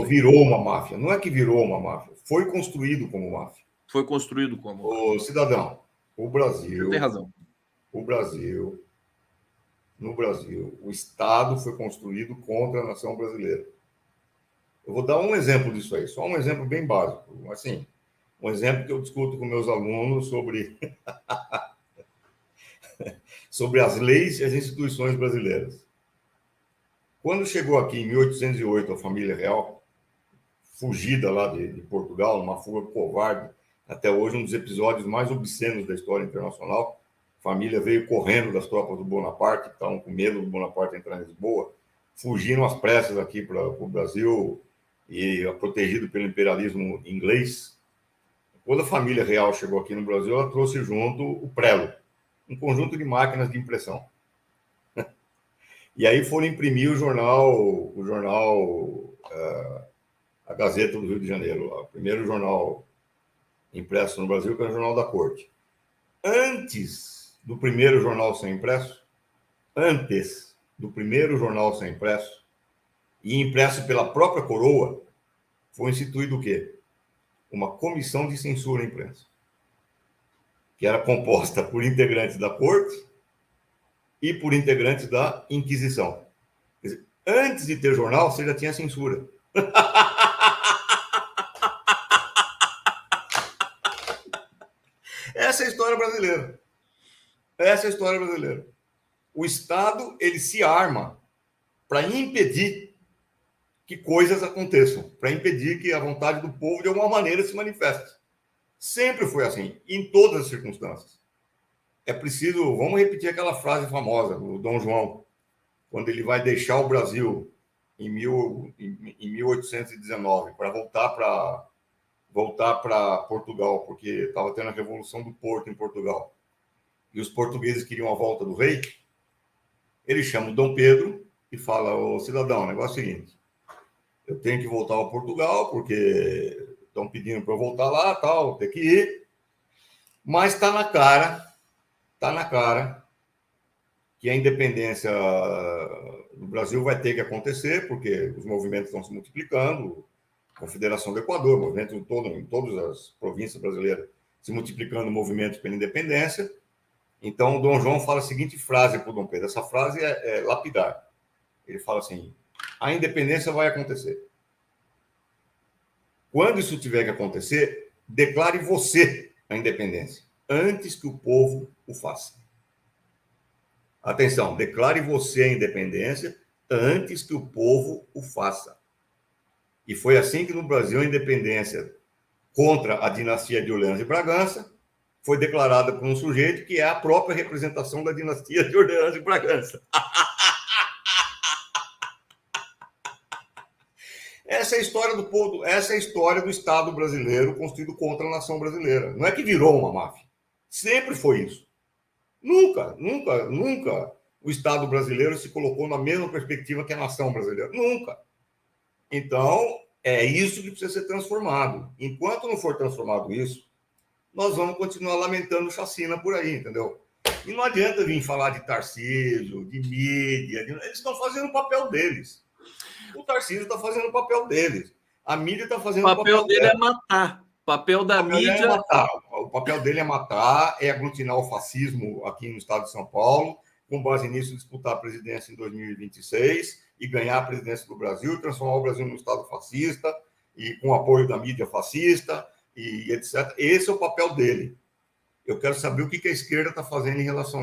Virou uma máfia. Não é que virou uma máfia, foi construído como máfia. Foi construído como máfia. Ô, cidadão, o Brasil... Você tem razão. No Brasil, o Estado foi construído contra a nação brasileira. Eu vou dar um exemplo disso aí, só um exemplo bem básico. Assim, um exemplo que eu discuto com meus alunos sobre, sobre as leis e as instituições brasileiras. Quando chegou aqui em 1808 a família real, fugida lá de Portugal, numa fuga covarde, até hoje um dos episódios mais obscenos da história internacional, a família veio correndo das tropas do Bonaparte, que estavam com medo do Bonaparte entrar em Lisboa, fugiram às pressas aqui para o Brasil e protegido pelo imperialismo inglês. Quando a família real chegou aqui no Brasil, ela trouxe junto o prelo, um conjunto de máquinas de impressão. E aí foram imprimir o jornal a Gazeta do Rio de Janeiro, o primeiro jornal impresso no Brasil, que era o Jornal da Corte. Antes do primeiro jornal ser impresso, e impresso pela própria coroa, foi instituído o quê? Uma comissão de censura à imprensa, que era composta por integrantes da corte e por integrantes da Inquisição. Quer dizer, antes de ter jornal, você já tinha censura. Essa é a história brasileira. O Estado, ele se arma para impedir que coisas aconteçam, para impedir que a vontade do povo, de alguma maneira, se manifeste. Sempre foi assim, em todas as circunstâncias. É preciso, vamos repetir aquela frase famosa do Dom João, quando ele vai deixar o Brasil em 1819 para voltar para Portugal, porque estava tendo a Revolução do Porto em Portugal. E os portugueses queriam a volta do rei. Ele chama o Dom Pedro e fala: ô cidadão, o negócio é o seguinte, eu tenho que voltar a Portugal, porque estão pedindo para eu voltar lá, tal, tem que ir. Mas está na cara que a independência do Brasil vai ter que acontecer, porque os movimentos estão se multiplicando, Confederação do Equador, movimento em todas as províncias brasileiras, se multiplicando movimentos pela independência. Então, o Dom João fala a seguinte frase para o Dom Pedro, essa frase é lapidar. Ele fala assim: a independência vai acontecer. Quando isso tiver que acontecer, declare você a independência, antes que o povo o faça. Atenção, declare você a independência antes que o povo o faça. E foi assim que no Brasil a independência contra a dinastia de Orleans e Bragança foi declarada por um sujeito que é a própria representação da dinastia de Orleans e Bragança. Essa é a história do povo, essa é a história do Estado brasileiro construído contra a nação brasileira. Não é que virou uma máfia. Sempre foi isso. Nunca o Estado brasileiro se colocou na mesma perspectiva que a nação brasileira. Nunca. Então, é isso que precisa ser transformado. Enquanto não for transformado isso, nós vamos continuar lamentando chacina por aí, entendeu? E não adianta vir falar de Tarcísio, de mídia. Eles estão fazendo o papel deles. O Tarcísio está fazendo o papel deles. A mídia está fazendo o papel dele dela. É matar. O papel da mídia é matar. O papel dele é matar, é aglutinar o fascismo aqui no estado de São Paulo, com base nisso disputar a presidência em 2026 e ganhar a presidência do Brasil e transformar o Brasil num estado fascista e com apoio da mídia fascista e etc. Esse é o papel dele. Eu quero saber o que a esquerda está fazendo em relação